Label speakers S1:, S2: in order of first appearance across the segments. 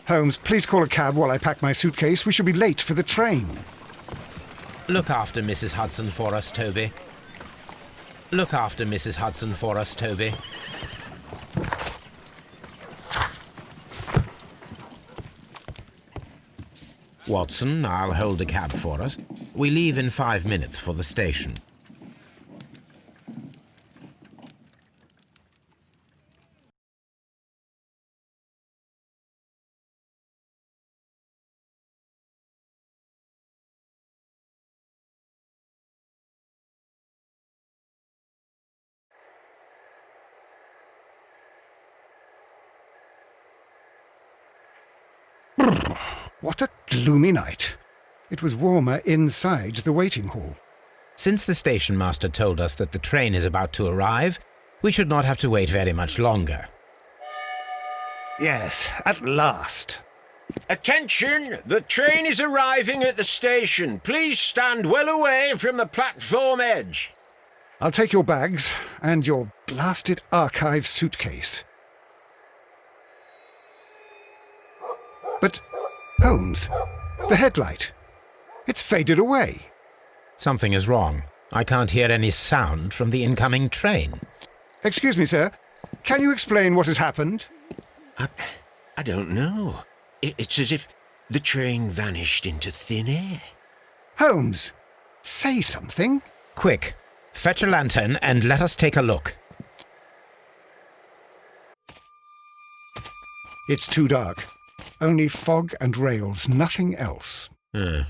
S1: Holmes, please call a cab while I pack my suitcase. We shall be late for the train.
S2: Look after Mrs. Hudson for us, Toby. Look after Mrs. Hudson for us, Toby. Watson, I'll hold a cab for us. We leave in 5 minutes for the station.
S1: What a gloomy night. It was warmer inside the waiting hall.
S2: Since the station master told us that the train is about to arrive, we should not have to wait very much longer.
S1: Yes, at last.
S3: Attention! The train is arriving at the station. Please stand well away from the platform edge.
S1: I'll take your bags and your blasted archive suitcase. But, Holmes, the headlight. It's faded away.
S2: Something is wrong. I can't hear any sound from the incoming train.
S1: Excuse me, sir. Can you explain what has happened?
S3: I don't know. It's as if the train vanished into thin air.
S1: Holmes, say something.
S2: Quick, fetch a lantern and let us take a look.
S1: It's too dark. Only fog and rails, nothing else.
S2: There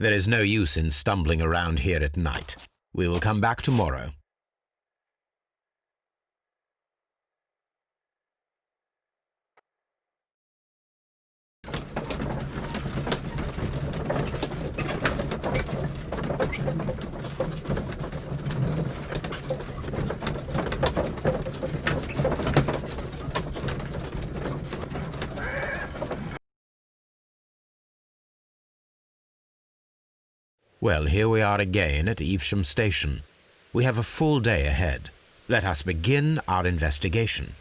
S2: is no use in stumbling around here at night. We will come back tomorrow. Well, here we are again at Evesham Station. We have a full day ahead. Let us begin our investigation.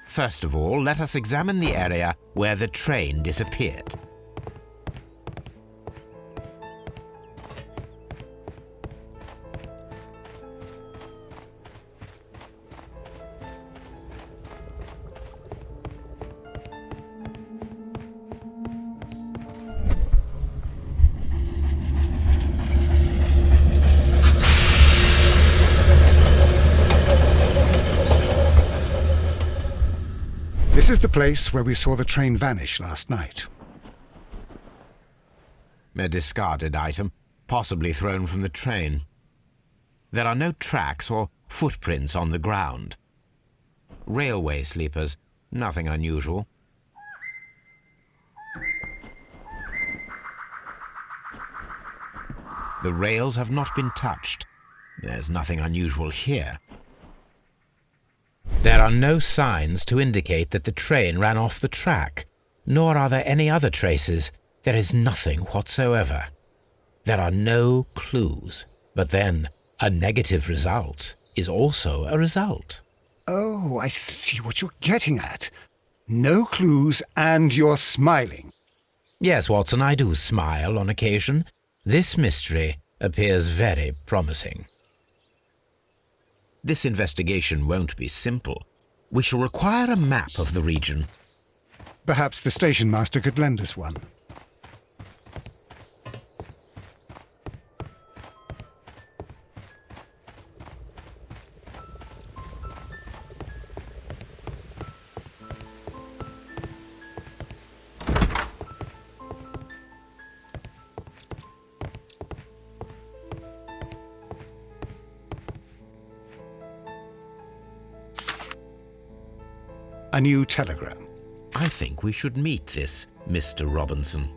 S2: First of all, let us examine the area where the train disappeared.
S1: This is the place where we saw the train vanish last night.
S2: A discarded item, possibly thrown from the train. There are no tracks or footprints on the ground. Railway sleepers, nothing unusual. The rails have not been touched. There's nothing unusual here. There are no signs to indicate that the train ran off the track, nor are there any other traces. There is nothing whatsoever. There are no clues. But then, a negative result is also a result.
S1: Oh, I see what you're getting at. No clues and you're smiling.
S2: Yes, Watson, I do smile on occasion. This mystery appears very promising. This investigation won't be simple. We shall require a map of the region.
S1: Perhaps the station master could lend us one. A new telegram.
S2: I think we should meet this Mr. Robinson.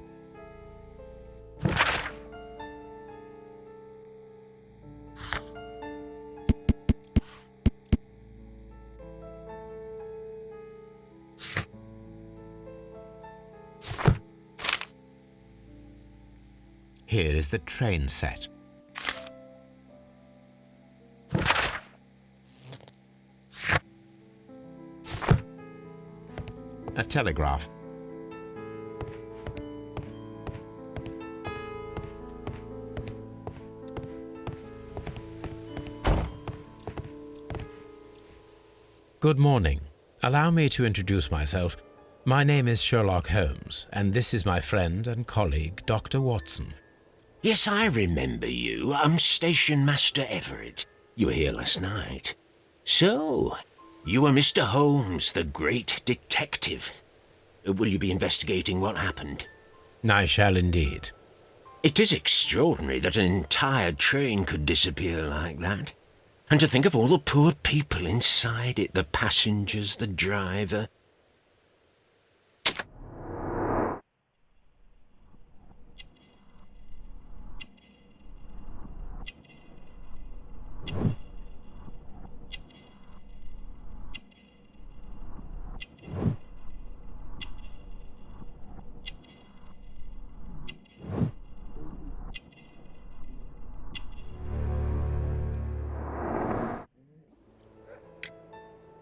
S2: Here is the train set. A telegraph. Good morning. Allow me to introduce myself. My name is Sherlock Holmes, and this is my friend and colleague, Dr. Watson.
S3: Yes, I remember you. I'm Station Master Everett. You were here last night. So, you are Mr. Holmes, the great detective. Will you be investigating what happened?
S2: I shall indeed.
S3: It is extraordinary that an entire train could disappear like that. And to think of all the poor people inside it, the passengers, the driver.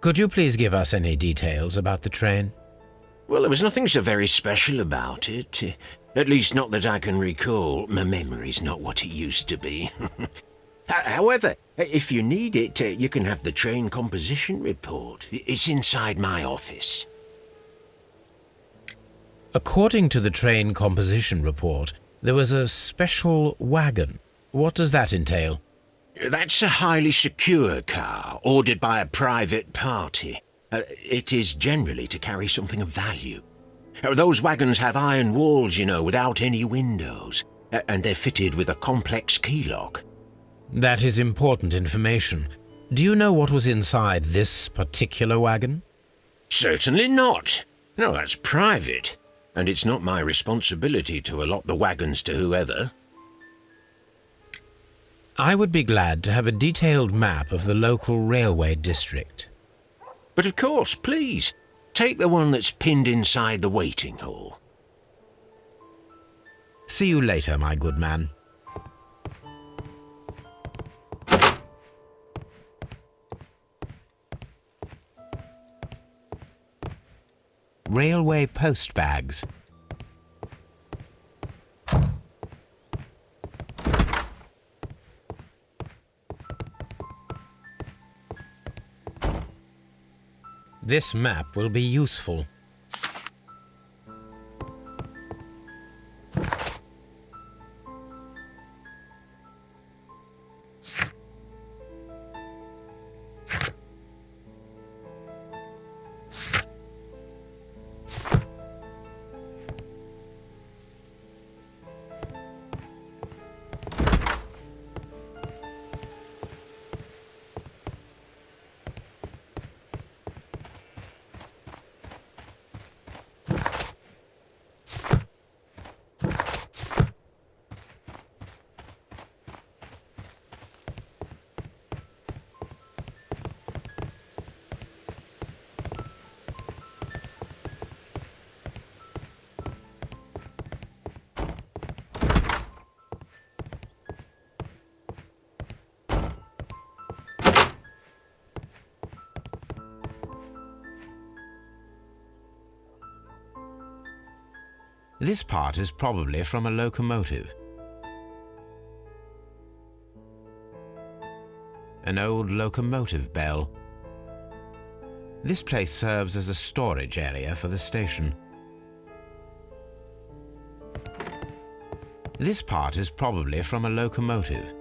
S2: Could you please give us any details about the train?
S3: Well, there was nothing so very special about it. At least not that I can recall. My memory's not what it used to be. However, if you need it, you can have the train composition report. It's inside my office.
S2: According to the train composition report, there was a special wagon. What does that entail?
S3: That's a highly secure car, ordered by a private party. It is generally to carry something of value. Those wagons have iron walls, without any windows, and they're fitted with a complex key lock.
S2: That is important information. Do you know what was inside this particular wagon?
S3: Certainly not. No, that's private, and it's not my responsibility to allot the wagons to whoever.
S2: I would be glad to have a detailed map of the local railway district.
S3: But of course, please, take the one that's pinned inside the waiting hall.
S2: See you later, my good man. Railway post bags. This map will be useful. This part is probably from a locomotive. An old locomotive bell. This place serves as a storage area for the station. This part is probably from a locomotive.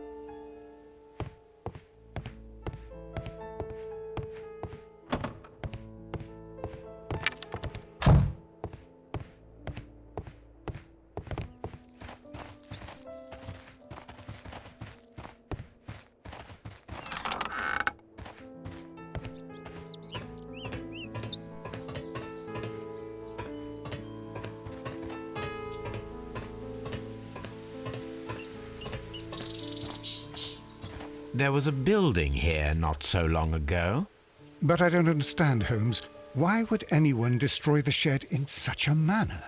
S2: There was a building here not so long ago.
S1: But I don't understand, Holmes. Why would anyone destroy the shed in such a manner?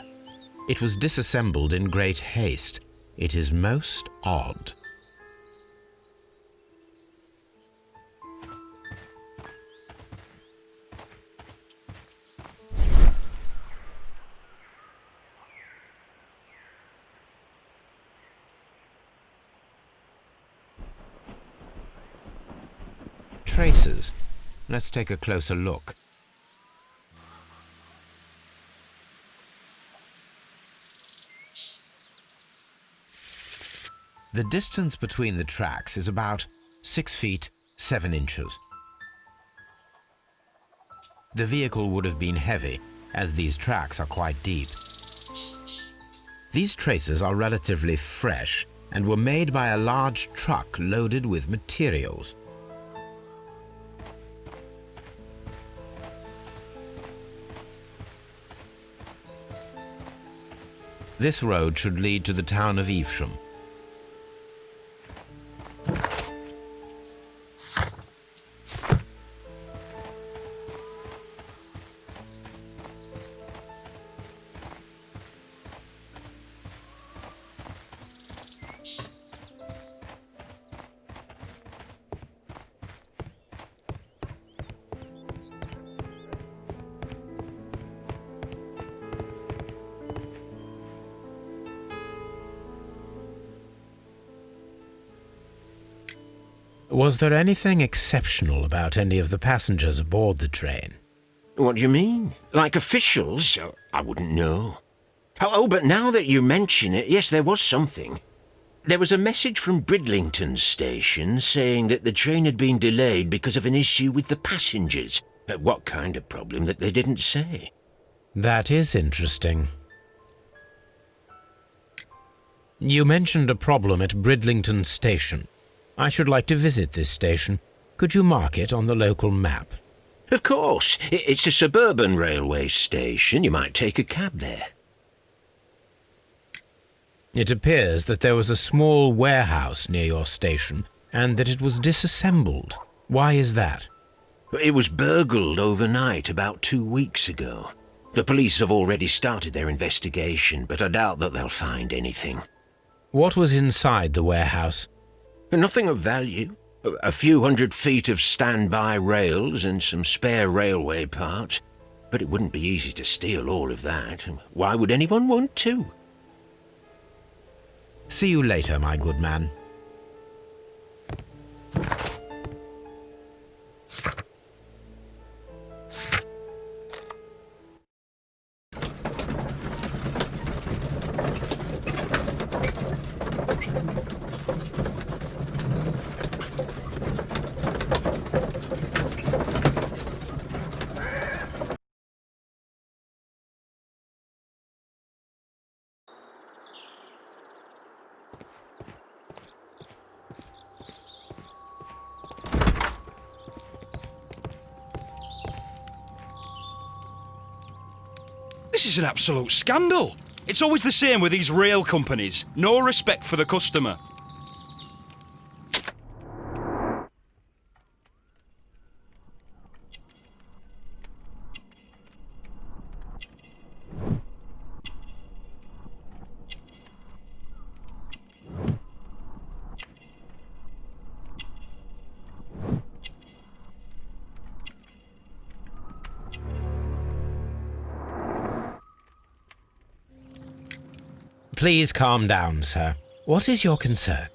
S2: It was disassembled in great haste. It is most odd. Traces. Let's take a closer look. The distance between the tracks is about 6 feet 7 inches. The vehicle would have been heavy, as these tracks are quite deep. These traces are relatively fresh and were made by a large truck loaded with materials. This road should lead to the town of Evesham. Was there anything exceptional about any of the passengers aboard the train?
S3: What do you mean? Like officials? I wouldn't know. But now that you mention it, yes, there was something. There was a message from Bridlington station saying that the train had been delayed because of an issue with the passengers. What kind of problem that they didn't say?
S2: That is interesting. You mentioned a problem at Bridlington station. I should like to visit this station. Could you mark it on the local map?
S3: Of course. It's a suburban railway station. You might take a cab there.
S2: It appears that there was a small warehouse near your station and that it was disassembled. Why is that?
S3: It was burgled overnight about 2 weeks ago. The police have already started their investigation, but I doubt that they'll find anything.
S2: What was inside the warehouse?
S3: Nothing of value. A few 100 feet of standby rails and some spare railway parts. But it wouldn't be easy to steal all of that. Why would anyone want to?
S2: See you later, my good man.
S4: This is an absolute scandal. It's always the same with these rail companies. No respect for the customer.
S2: Please calm down, sir. What is your concern?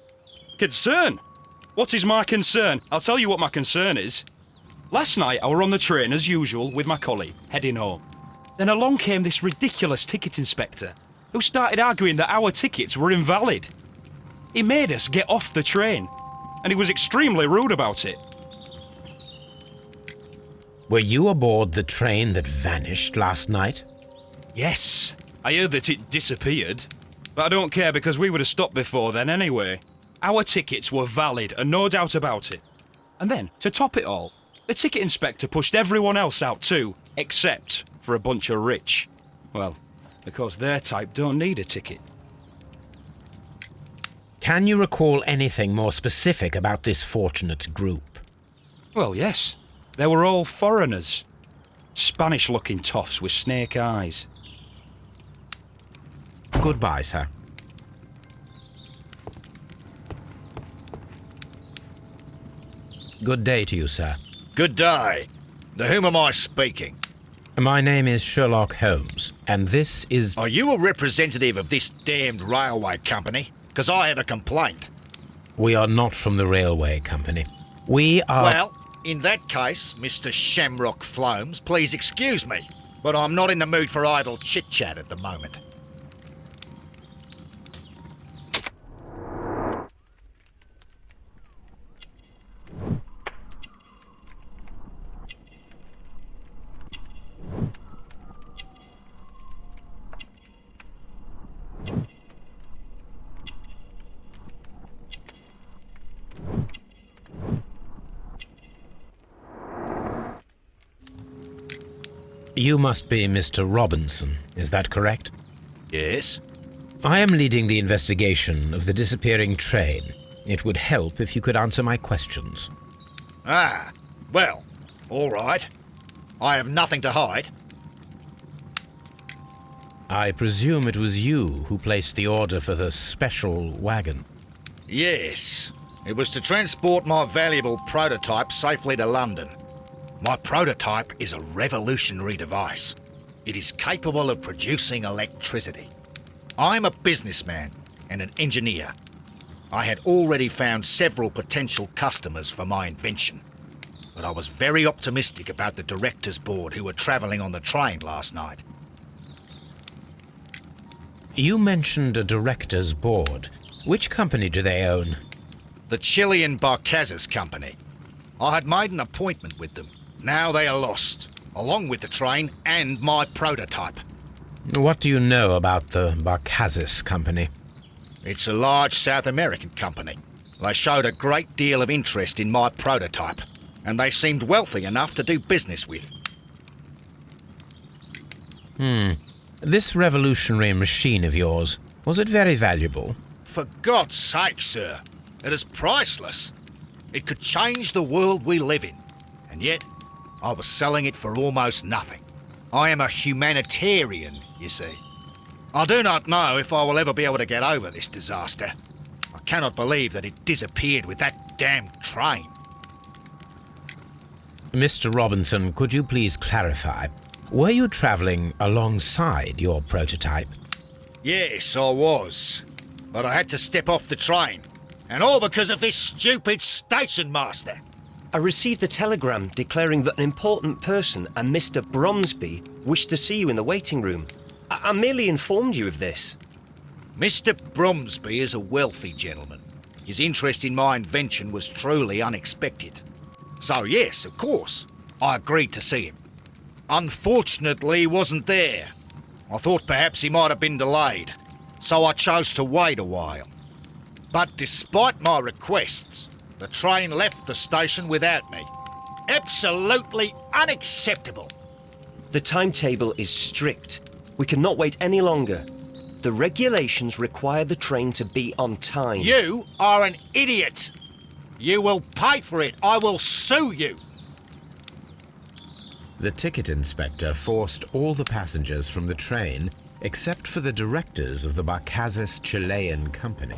S4: Concern? What is my concern? I'll tell you what my concern is. Last night I were on the train as usual with my colleague, heading home. Then along came this ridiculous ticket inspector who started arguing that our tickets were invalid. He made us get off the train, and he was extremely rude about it.
S2: Were you aboard the train that vanished last night?
S4: Yes, I heard that it disappeared. But I don't care because we would have stopped before then anyway. Our tickets were valid and no doubt about it. And then, to top it all, the ticket inspector pushed everyone else out too, except for a bunch of rich. Well, because their type don't need a ticket.
S2: Can you recall anything more specific about this fortunate group?
S4: Well, yes. They were all foreigners. Spanish-looking toffs with snake eyes.
S2: Goodbye, sir. Good day to you, sir.
S5: Good day. To whom am I speaking?
S2: My name is Sherlock Holmes, and this is...
S5: Are you a representative of this damned railway company? Because I have a complaint.
S2: We are not from the railway company. We are...
S5: Well, in that case, Mr. Shamrock Flomes, please excuse me, but I'm not in the mood for idle chit-chat at the moment.
S2: You must be Mr. Robinson, is that correct?
S5: Yes?
S2: I am leading the investigation of the disappearing train. It would help if you could answer my questions.
S5: Ah, well, all right. I have nothing to hide.
S2: I presume it was you who placed the order for the special wagon.
S5: Yes, it was to transport my valuable prototype safely to London. My prototype is a revolutionary device. It is capable of producing electricity. I'm a businessman and an engineer. I had already found several potential customers for my invention, but I was very optimistic about the directors' board who were travelling on the train last night.
S2: You mentioned a director's board. Which company do they own?
S5: The Chilean Barcazes Company. I had made an appointment with them. Now they are lost, along with the train and my prototype.
S2: What do you know about the Barcazes Company?
S5: It's a large South American company. They showed a great deal of interest in my prototype, and they seemed wealthy enough to do business with.
S2: This revolutionary machine of yours, was it very valuable?
S5: For God's sake, sir, it is priceless. It could change the world we live in, and yet I was selling it for almost nothing. I am a humanitarian, you see. I do not know if I will ever be able to get over this disaster. I cannot believe that it disappeared with that damned train.
S2: Mr. Robinson, could you please clarify? Were you travelling alongside your prototype?
S5: Yes, I was. But I had to step off the train. And all because of this stupid station master.
S6: I received a telegram declaring that an important person, a Mr. Bromsby, wished to see you in the waiting room. I merely informed you of this.
S5: Mr. Bromsby is a wealthy gentleman. His interest in my invention was truly unexpected. So yes, of course, I agreed to see him. Unfortunately, he wasn't there. I thought perhaps he might have been delayed, so I chose to wait a while. But despite my requests, the train left the station without me. Absolutely unacceptable.
S6: The timetable is strict. We cannot wait any longer. The regulations require the train to be on time.
S5: You are an idiot. You will pay for it. I will sue you.
S2: The ticket inspector forced all the passengers from the train except for the directors of the Barcazes Chilean Company.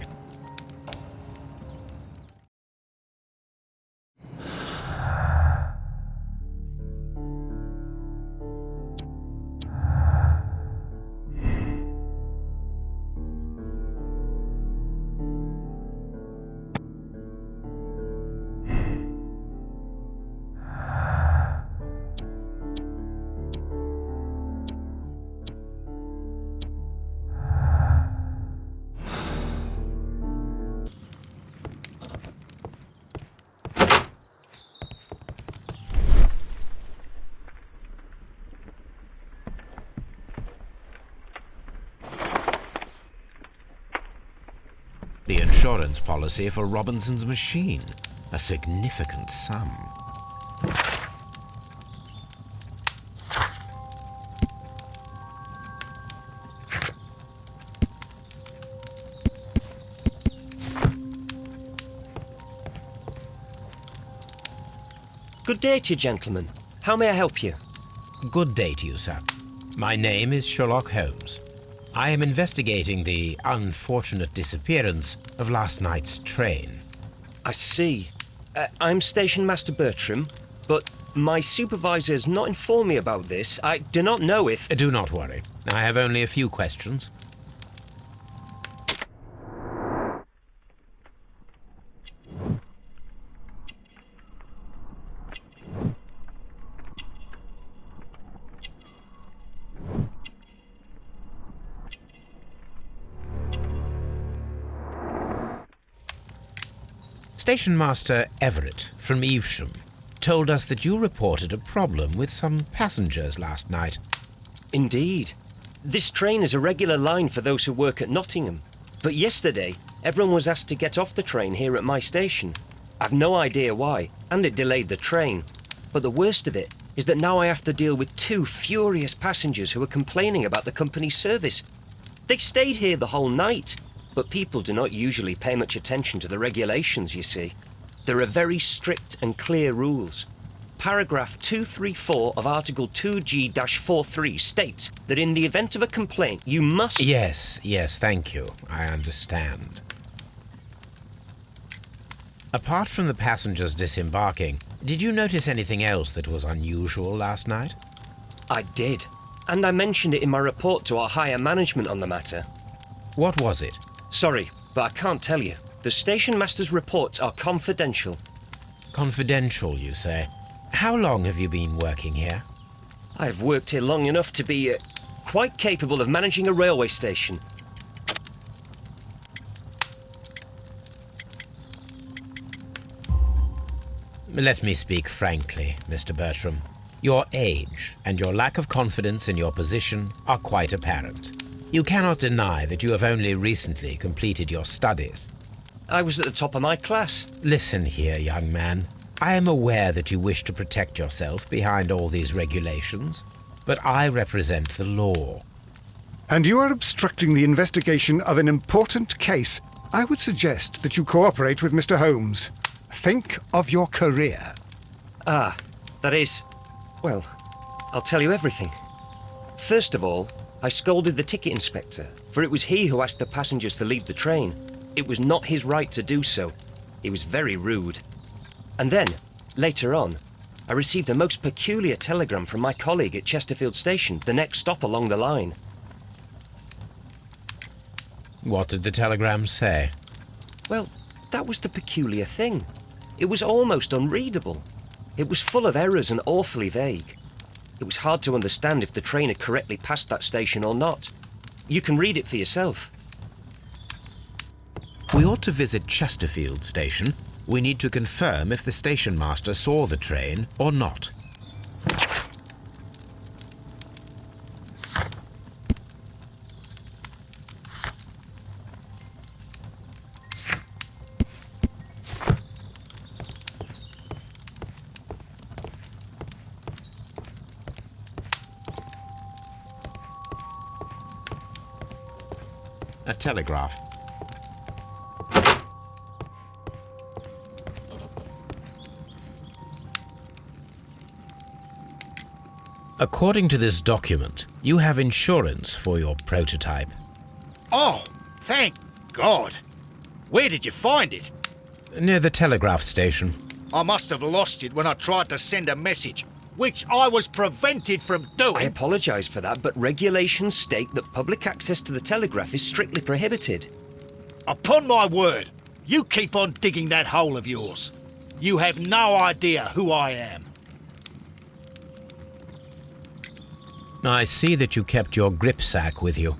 S2: The insurance policy for Robinson's machine, a significant sum.
S6: Good day to you, gentlemen. How may I help you?
S2: Good day to you, sir. My name is Sherlock Holmes. I am investigating the unfortunate disappearance of last night's train.
S6: I see. I'm Station Master Bertram, but my supervisor has not informed me about this. I do not know if...
S2: Do not worry. I have only a few questions. Station Master Everett from Evesham told us that you reported a problem with some passengers last night.
S6: Indeed. This train is a regular line for those who work at Nottingham. But yesterday, everyone was asked to get off the train here at my station. I've no idea why, and it delayed the train. But the worst of it is that now I have to deal with 2 furious passengers who are complaining about the company's service. They stayed here the whole night, but people do not usually pay much attention to the regulations, you see. There are very strict and clear rules. Paragraph 234 of Article 2G-43 states that in the event of a complaint, you must...
S2: Yes, thank you. I understand. Apart from the passengers disembarking, did you notice anything else that was unusual last night?
S6: I did, and I mentioned it in my report to our higher management on the matter.
S2: What was it?
S6: Sorry, but I can't tell you. The station master's reports are confidential.
S2: Confidential, you say? How long have you been working here?
S6: I've worked here long enough to be quite capable of managing a railway station.
S2: Let me speak frankly, Mr. Bertram. Your age and your lack of confidence in your position are quite apparent. You cannot deny that you have only recently completed your studies.
S6: I was at the top of my class.
S2: Listen here, young man. I am aware that you wish to protect yourself behind all these regulations, but I represent the law.
S1: And you are obstructing the investigation of an important case. I would suggest that you cooperate with Mr. Holmes. Think of your career.
S6: Ah, that is... Well, I'll tell you everything. First of all, I scolded the ticket inspector, for it was he who asked the passengers to leave the train. It was not his right to do so. He was very rude. And then, later on, I received a most peculiar telegram from my colleague at Chesterfield Station, the next stop along the line.
S2: What did the telegram say?
S6: Well, that was the peculiar thing. It was almost unreadable. It was full of errors and awfully vague. It was hard to understand if the train had correctly passed that station or not. You can read it for yourself.
S2: We ought to visit Chesterfield Station. We need to confirm if the station master saw the train or not. A telegraph. According to this document, you have insurance for your prototype.
S5: Oh, thank God. Where did you find it?
S2: Near the telegraph station.
S5: I must have lost it when I tried to send a message, which I was prevented from doing.
S6: I apologise for that, but regulations state that public access to the telegraph is strictly prohibited.
S5: Upon my word, you keep on digging that hole of yours. You have no idea who I am.
S2: I see that you kept your gripsack with you.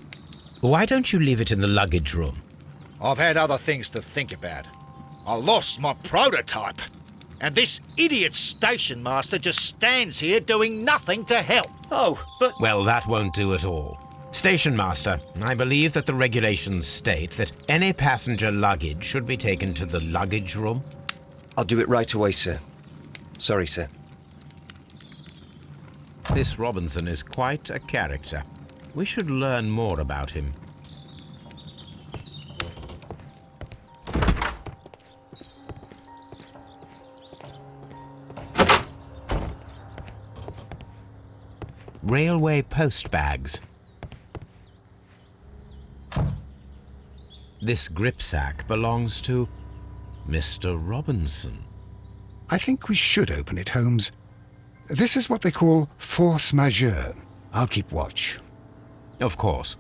S2: Why don't you leave it in the luggage room?
S5: I've had other things to think about. I lost my prototype. And this idiot station master just stands here doing nothing to help.
S6: Oh, but...
S2: Well, that won't do at all. Station master, I believe that the regulations state that any passenger luggage should be taken to the luggage room.
S6: I'll do it right away, sir. Sorry, sir.
S2: This Robinson is quite a character. We should learn more about him. Railway post bags. This gripsack belongs to Mr. Robinson.
S1: I think we should open it, Holmes. This is what they call force majeure. I'll keep watch.
S2: Of course.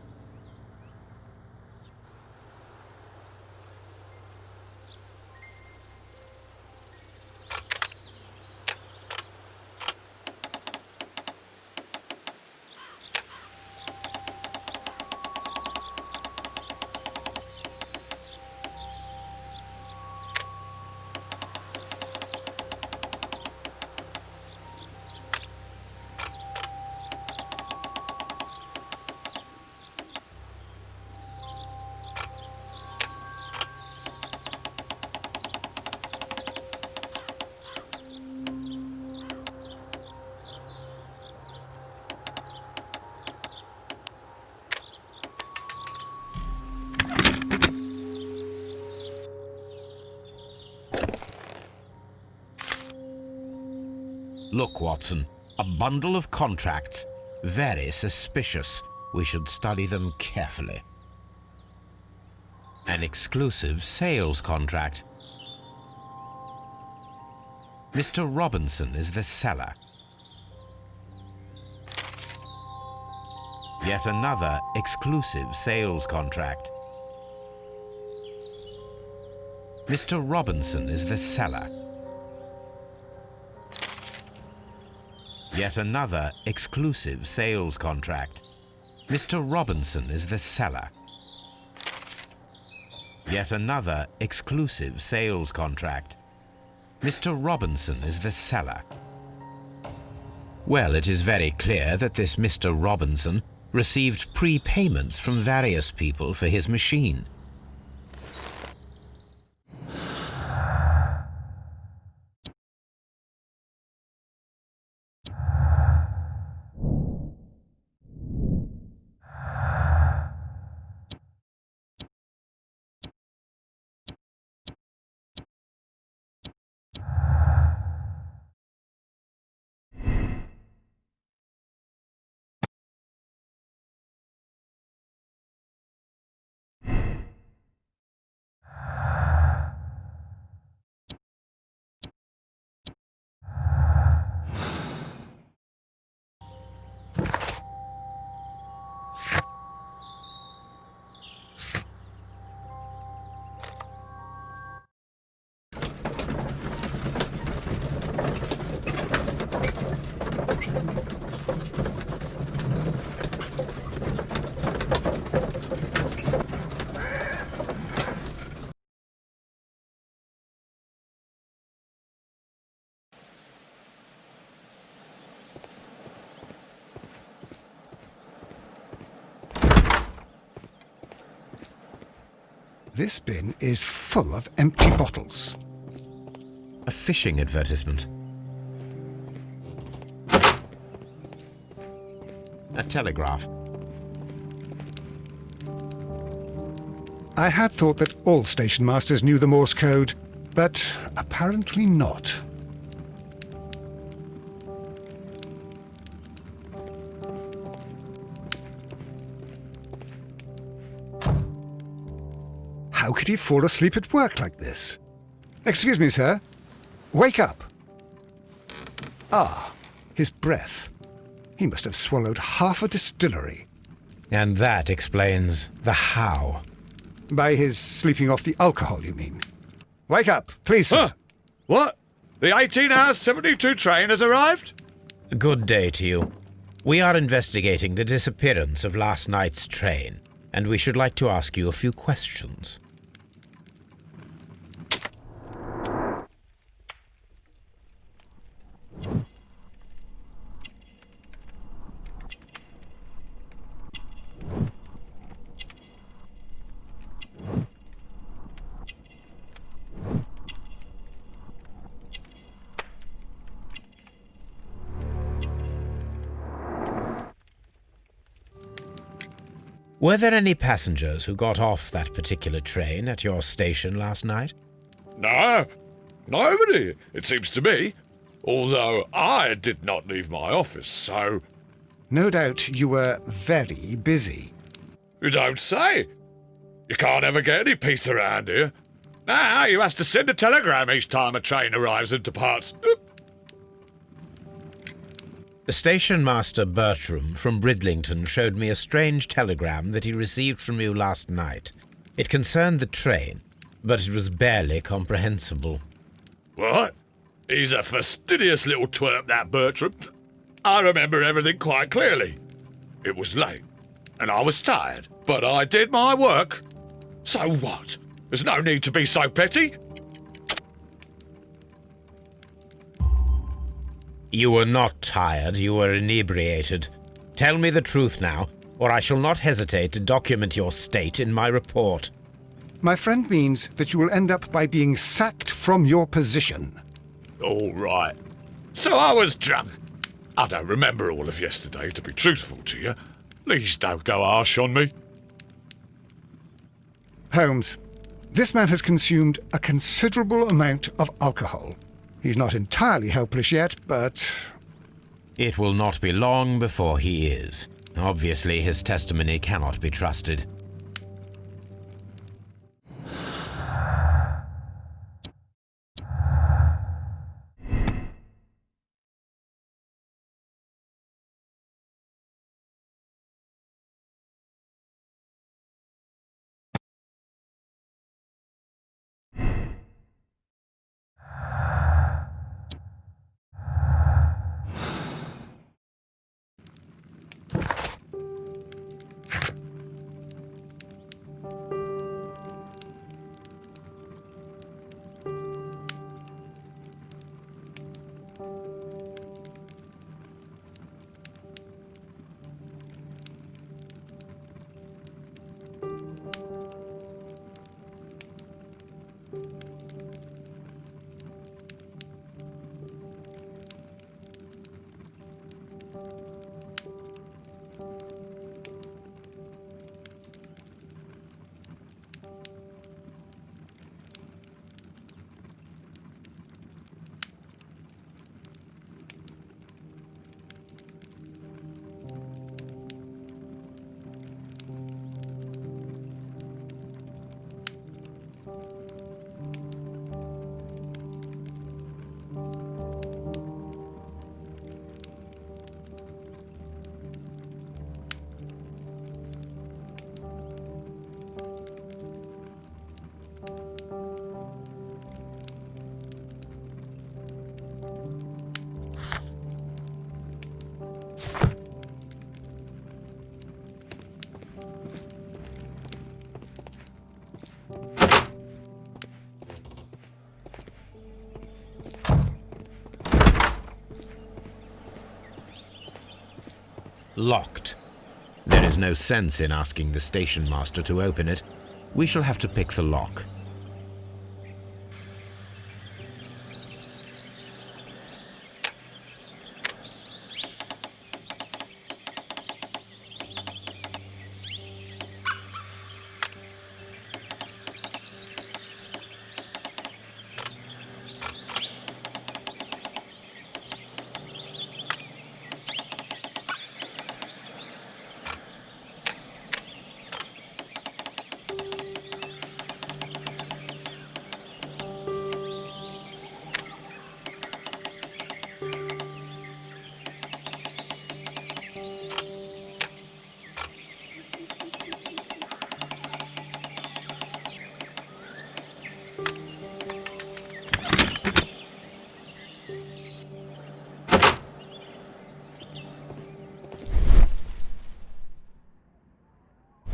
S2: Look, Watson, a bundle of contracts. Very suspicious. We should study them carefully. An exclusive sales contract. Mr. Robinson is the seller. Yet another exclusive sales contract. Mr. Robinson is the seller. Yet another exclusive sales contract. Mr. Robinson is the seller. Yet another exclusive sales contract. Mr. Robinson is the seller. Well, it is very clear that this Mr. Robinson received prepayments from various people for his machine.
S1: This bin is full of empty bottles.
S2: A fishing advertisement. A telegraph.
S1: I had thought that all station masters knew the Morse code, but apparently not. How could he fall asleep at work like this? Excuse me, sir. Wake up. Ah, his breath. He must have swallowed half a distillery.
S2: And that explains the how.
S1: By his sleeping off the alcohol, you mean? Wake up, please, sir.
S7: Huh? What? The 18 hours 72 train has arrived?
S2: Good day to you. We are investigating the disappearance of last night's train, and we should like to ask you a few questions. Were there any passengers who got off that particular train at your station last night?
S7: No, nobody, it seems to me. Although I did not leave my office, so...
S1: No doubt you were very busy.
S7: You don't say. You can't ever get any peace around here. Now you have to send a telegram each time a train arrives and departs.
S2: Station Master Bertram from Bridlington showed me a strange telegram that he received from you last night. It concerned the train, but it was barely comprehensible.
S7: What? He's a fastidious little twerp, that Bertram. I remember everything quite clearly. It was late, and I was tired, but I did my work. So what? There's no need to be so petty.
S2: You were not tired, you were inebriated. Tell me the truth now, or I shall not hesitate to document your state in my report.
S1: My friend means that you will end up by being sacked from your position.
S7: All right. So I was drunk. I don't remember all of yesterday, to be truthful to you. Please don't go harsh on me.
S1: Holmes, this man has consumed a considerable amount of alcohol. He's not entirely helpless yet, but...
S2: It will not be long before he is. Obviously, his testimony cannot be trusted. Locked. There is no sense in asking the station master to open it. We shall have to pick the lock.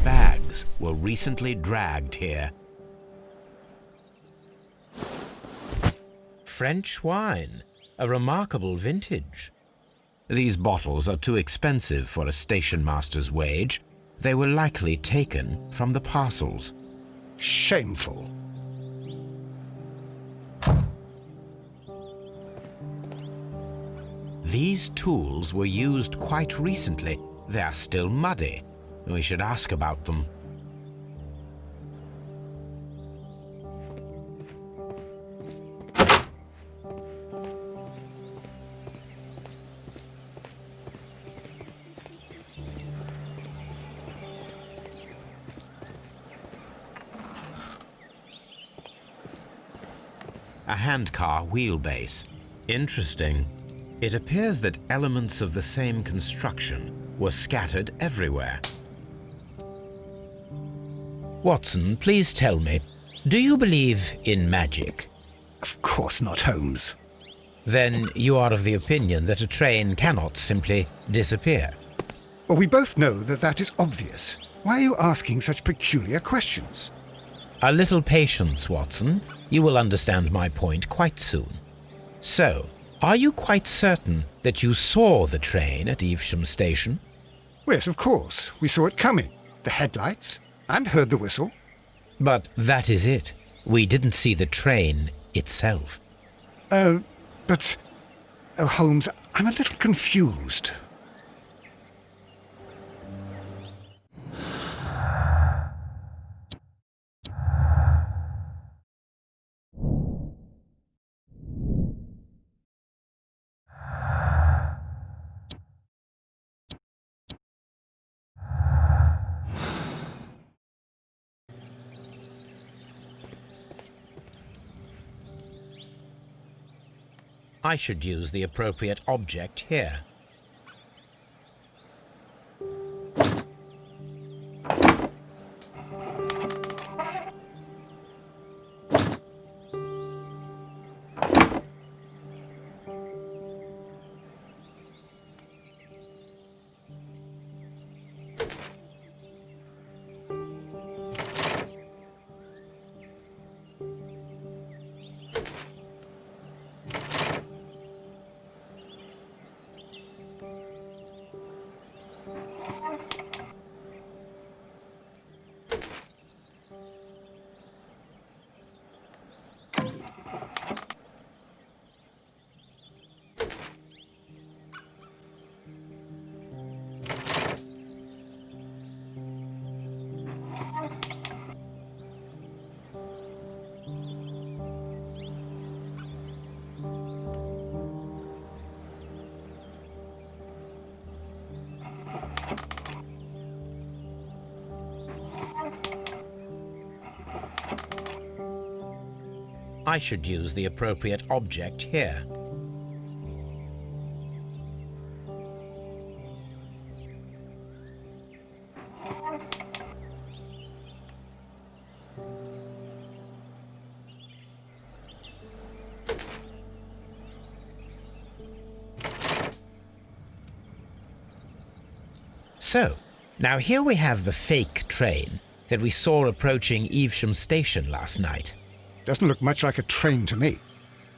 S2: Bags were recently dragged here. French wine, a remarkable vintage. These bottles are too expensive for a station master's wage. They were likely taken from the parcels. Shameful. These tools were used quite recently. They are still muddy. We should ask about them. a handcar wheelbase. Interesting. It appears that elements of the same construction were scattered everywhere. Watson, please tell me, do you believe in magic?
S1: Of course not, Holmes.
S2: Then you are of the opinion that a train cannot simply disappear.
S1: Well, we both know that that is obvious. Why are you asking such peculiar questions?
S2: A little patience, Watson. You will understand my point quite soon. So, are you quite certain that you saw the train at Evesham Station?
S1: Yes, of course. We saw it coming. The headlights, and heard the whistle.
S2: But that is it. We didn't see the train itself.
S1: But... Oh, Holmes, I'm a little confused.
S2: I should use the appropriate object here. I should use the appropriate object here. So, now here we have the fake train that we saw approaching Evesham Station last night.
S1: Doesn't look much like a train to me.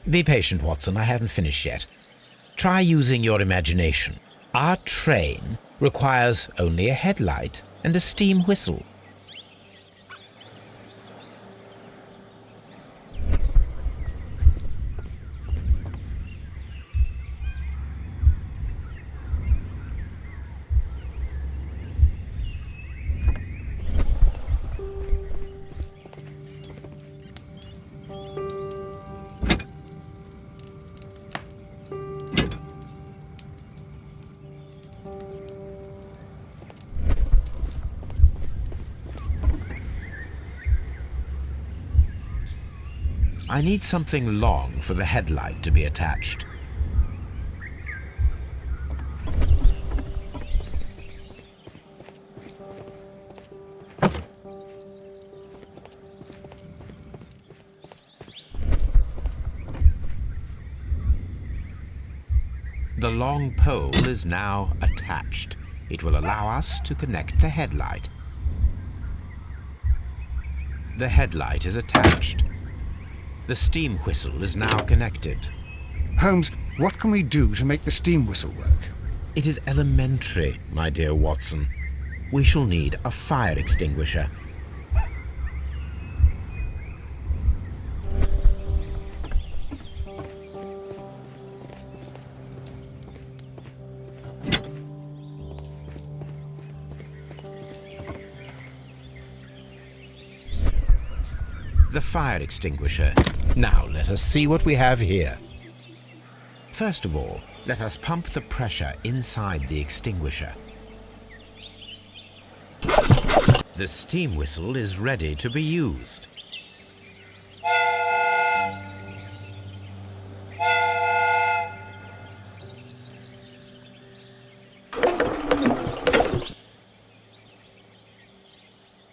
S2: Be patient, Watson, I haven't finished yet. Try using your imagination. Our train requires only a headlight and a steam whistle. I need something long for the headlight to be attached. The long pole is now attached. It will allow us to connect the headlight. The headlight is attached. The steam whistle is now connected.
S1: Holmes, what can we do to make the steam whistle work?
S2: It is elementary, my dear Watson. We shall need a fire extinguisher. The fire extinguisher. Now let us see what we have here. First of all, let us pump the pressure inside the extinguisher. The steam whistle is ready to be used.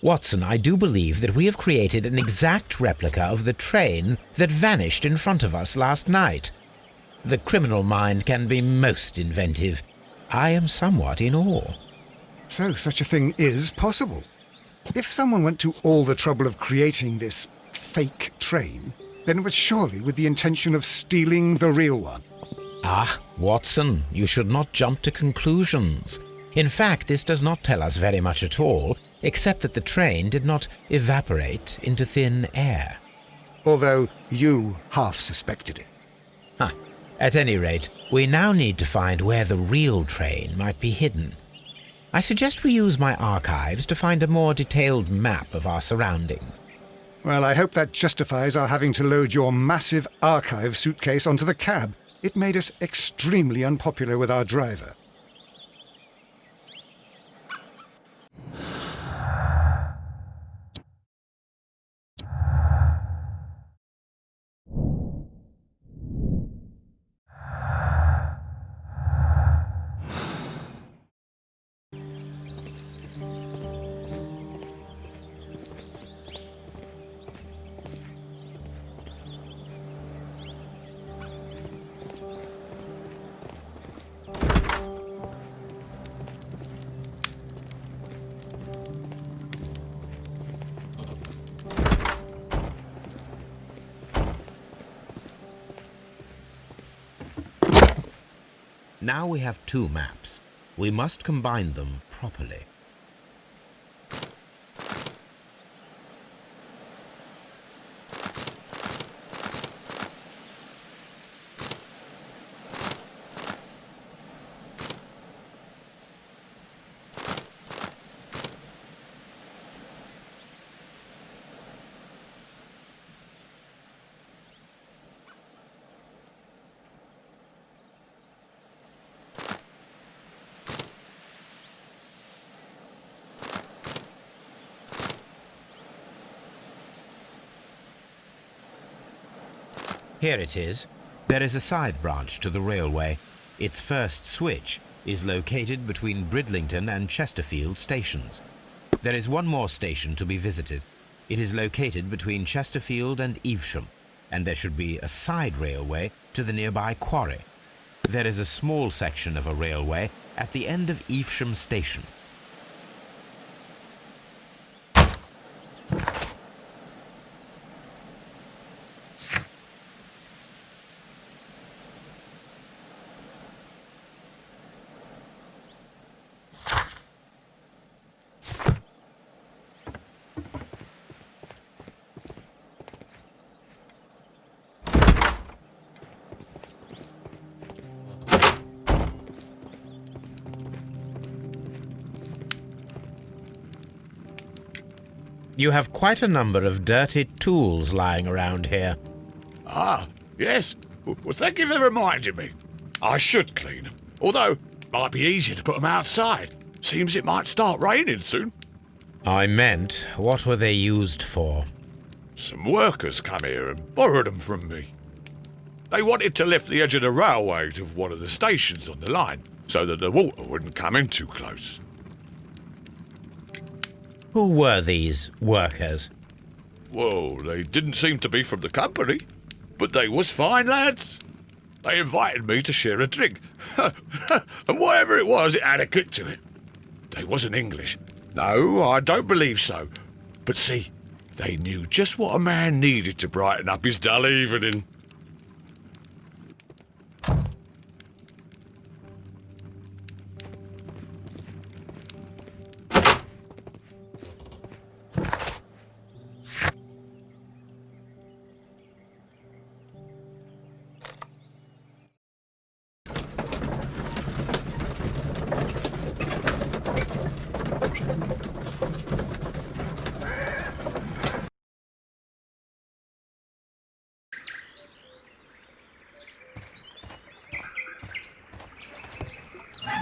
S2: Watson, I do believe that we have created an exact replica of the train that vanished in front of us last night. The criminal mind can be most inventive. I am somewhat in awe.
S1: So such a thing is possible. If someone went to all the trouble of creating this fake train, then it was surely with the intention of stealing the real one.
S2: Ah, Watson, you should not jump to conclusions. In fact, this does not tell us very much at all, except that the train did not evaporate into thin air.
S1: Although you half suspected it.
S2: Huh. At any rate, we now need to find where the real train might be hidden. I suggest we use my archives to find a more detailed map of our surroundings.
S1: Well, I hope that justifies our having to load your massive archive suitcase onto the cab. It made us extremely unpopular with our driver.
S2: Now we have two maps. We must combine them properly. Here it is. There is a side branch to the railway. Its first switch is located between Bridlington and Chesterfield stations. There is one more station to be visited. It is located between Chesterfield and Evesham, and there should be a side railway to the nearby quarry. There is a small section of a railway at the end of Evesham station. You have quite a number of dirty tools lying around here.
S7: Ah, yes. Well, thank you for reminding me. I should clean them. Although, it might be easier to put them outside. Seems it might start raining soon.
S2: I meant, what were they used for?
S7: Some workers come here and borrowed them from me. They wanted to lift the edge of the railway to one of the stations on the line, so that the water wouldn't come in too close.
S2: Who were these workers?
S7: Well, they didn't seem to be from the company, but they was fine lads. They invited me to share a drink, and whatever it was, it had a kick to it. They wasn't English. No, I don't believe so. But see, they knew just what a man needed to brighten up his dull evening.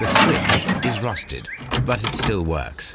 S2: The switch is rusted, but it still works.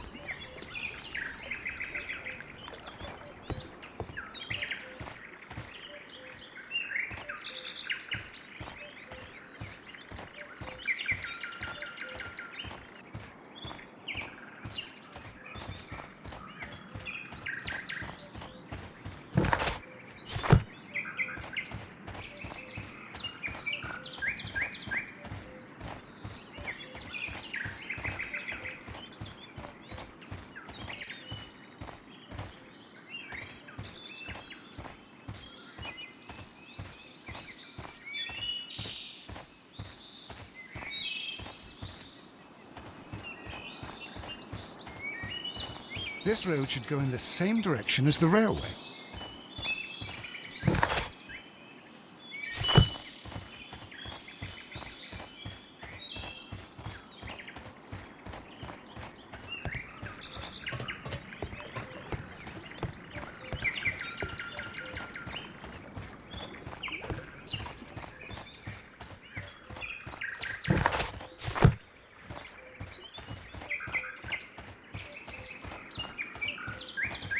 S1: This road should go in the same direction as the railway.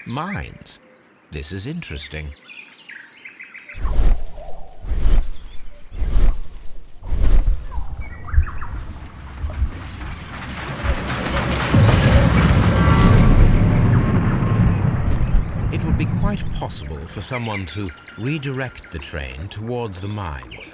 S2: Mines. This is interesting. It would be quite possible for someone to redirect the train towards the mines.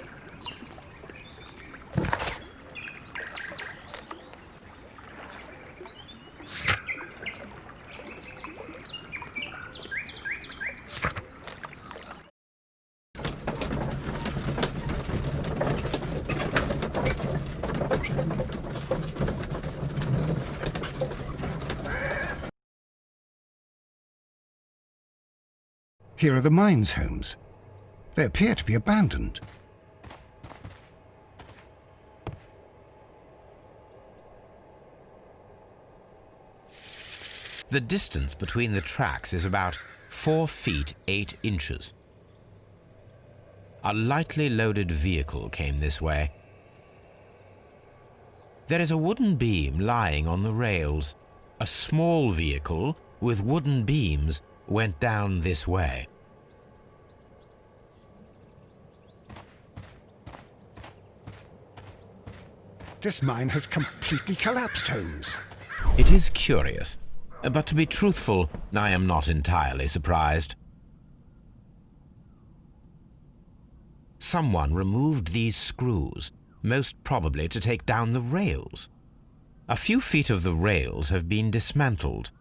S1: Here are the mines homes. They appear to be abandoned.
S2: The distance between the tracks is about 4 feet 8 inches. A lightly loaded vehicle came this way. There is a wooden beam lying on the rails. A small vehicle with wooden beams went down this way.
S1: This mine has completely collapsed, Holmes.
S2: It is curious, but to be truthful, I am not entirely surprised. Someone removed these screws, most probably to take down the rails. A few feet of the rails have been dismantled.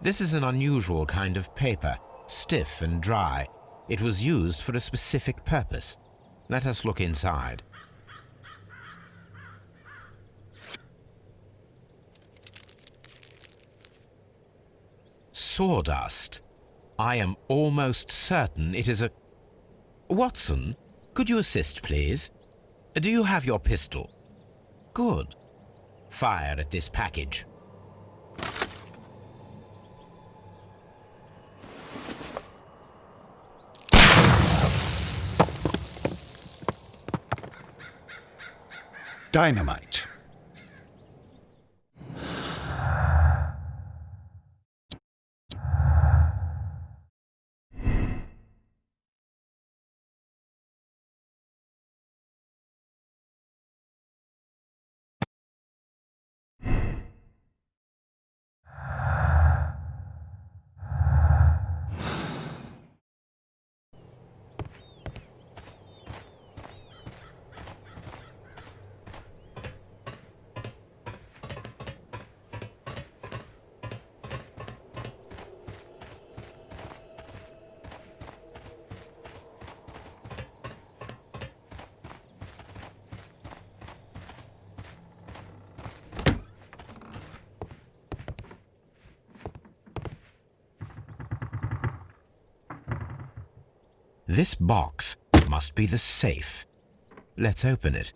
S2: This is an unusual kind of paper, stiff and dry. It was used for a specific purpose. Let us look inside. Sawdust. I am almost certain it is a... Watson, could you assist, please? Do you have your pistol? Good. Fire at this package.
S1: Dynamite.
S2: This box must be the safe. Let's open it.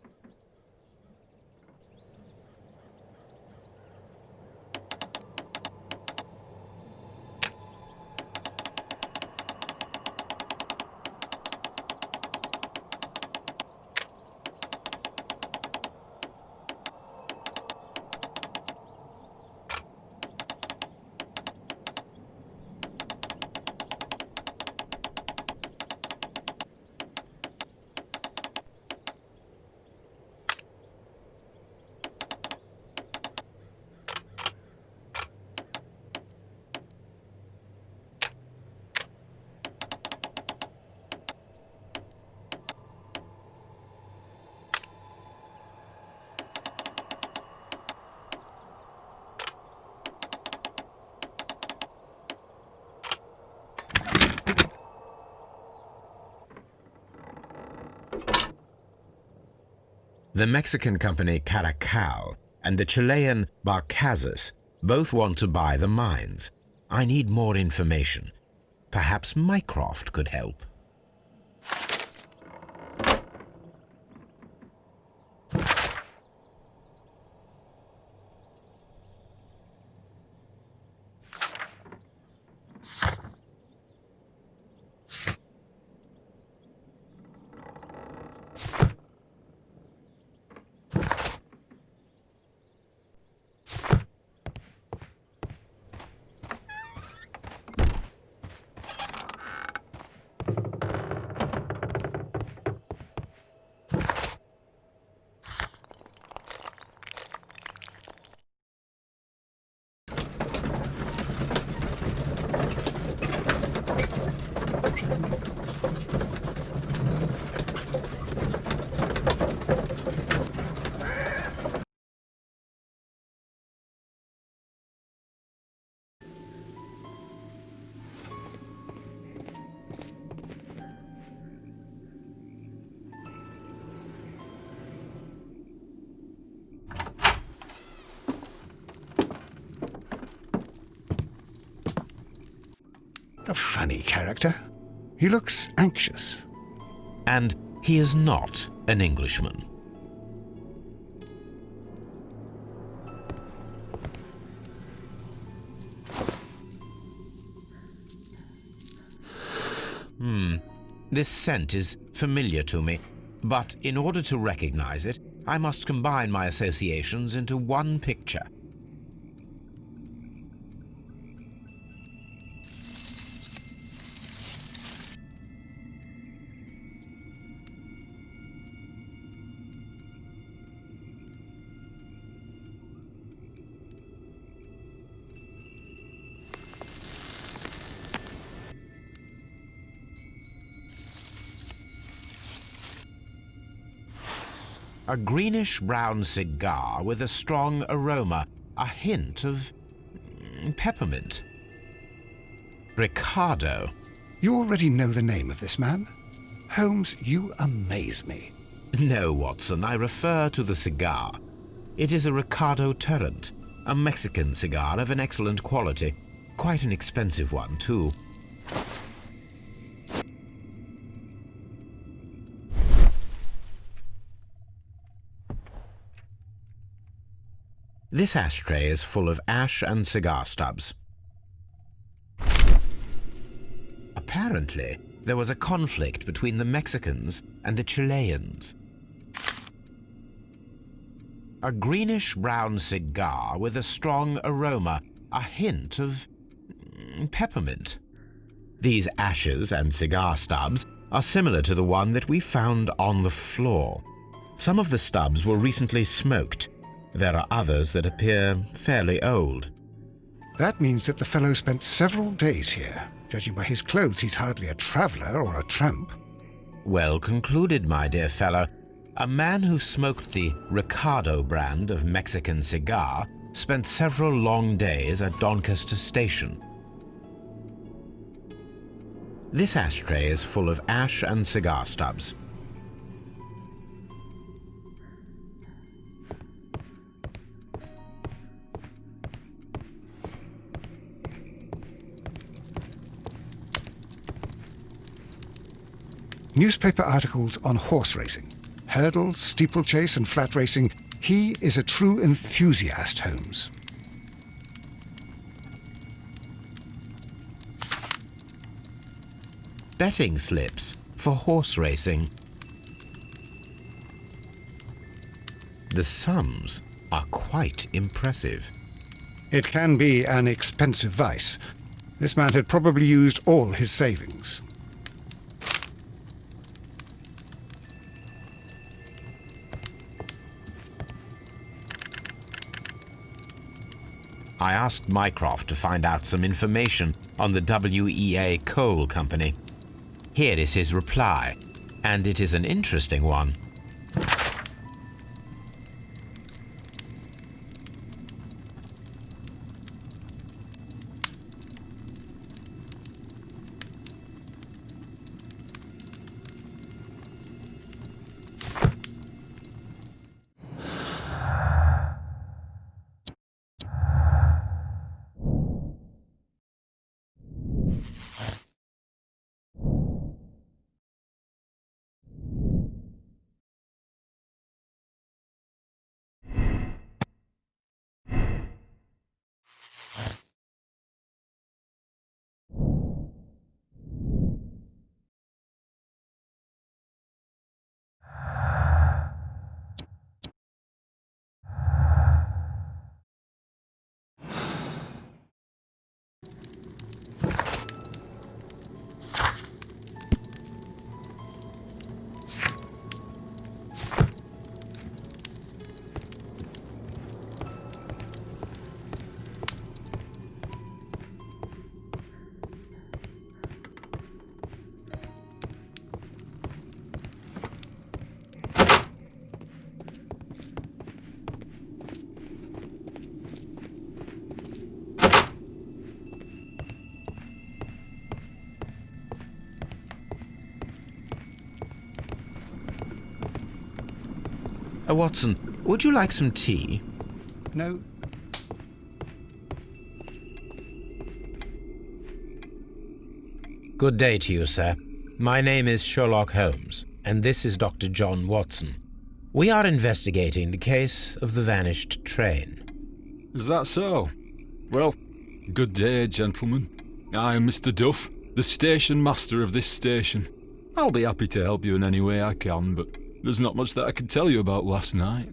S2: The Mexican company Caracal and the Chilean Barcazas both want to buy the mines. I need more information. Perhaps Mycroft could help.
S1: A funny character. He looks anxious.
S2: And he is not an Englishman. This scent is familiar to me, but in order to recognize it, I must combine my associations into one picture. A greenish-brown cigar with a strong aroma, a hint of peppermint. Ricardo.
S1: You already know the name of this man? Holmes, you amaze me.
S2: No, Watson, I refer to the cigar. It is a Ricardo Turrent, a Mexican cigar of an excellent quality. Quite an expensive one, too. This ashtray is full of ash and cigar stubs. Apparently, there was a conflict between the Mexicans and the Chileans. A greenish-brown cigar with a strong aroma, a hint of peppermint. These ashes and cigar stubs are similar to the one that we found on the floor. Some of the stubs were recently smoked. There are others that appear fairly old.
S1: That means that the fellow spent several days here. Judging by his clothes, he's hardly a traveller or a tramp.
S2: Well concluded, my dear fellow. A man who smoked the Ricardo brand of Mexican cigar spent several long days at Doncaster Station. This ashtray is full of ash and cigar stubs.
S1: Newspaper articles on horse racing. Hurdle, steeplechase and flat racing. He is a true enthusiast, Holmes.
S2: Betting slips for horse racing. The sums are quite impressive.
S1: It can be an expensive vice. This man had probably used all his savings.
S2: I asked Mycroft to find out some information on the WEA Coal Company. Here is his reply, and it is an interesting one. Watson, would you like some tea?
S1: No.
S2: Good day to you, sir. My name is Sherlock Holmes, and this is Dr. John Watson. We are investigating the case of the vanished train.
S8: Is that so? Well, good day, gentlemen. I am Mr. Duff, the station master of this station. I'll be happy to help you in any way I can, but there's not much that I can tell you about last night.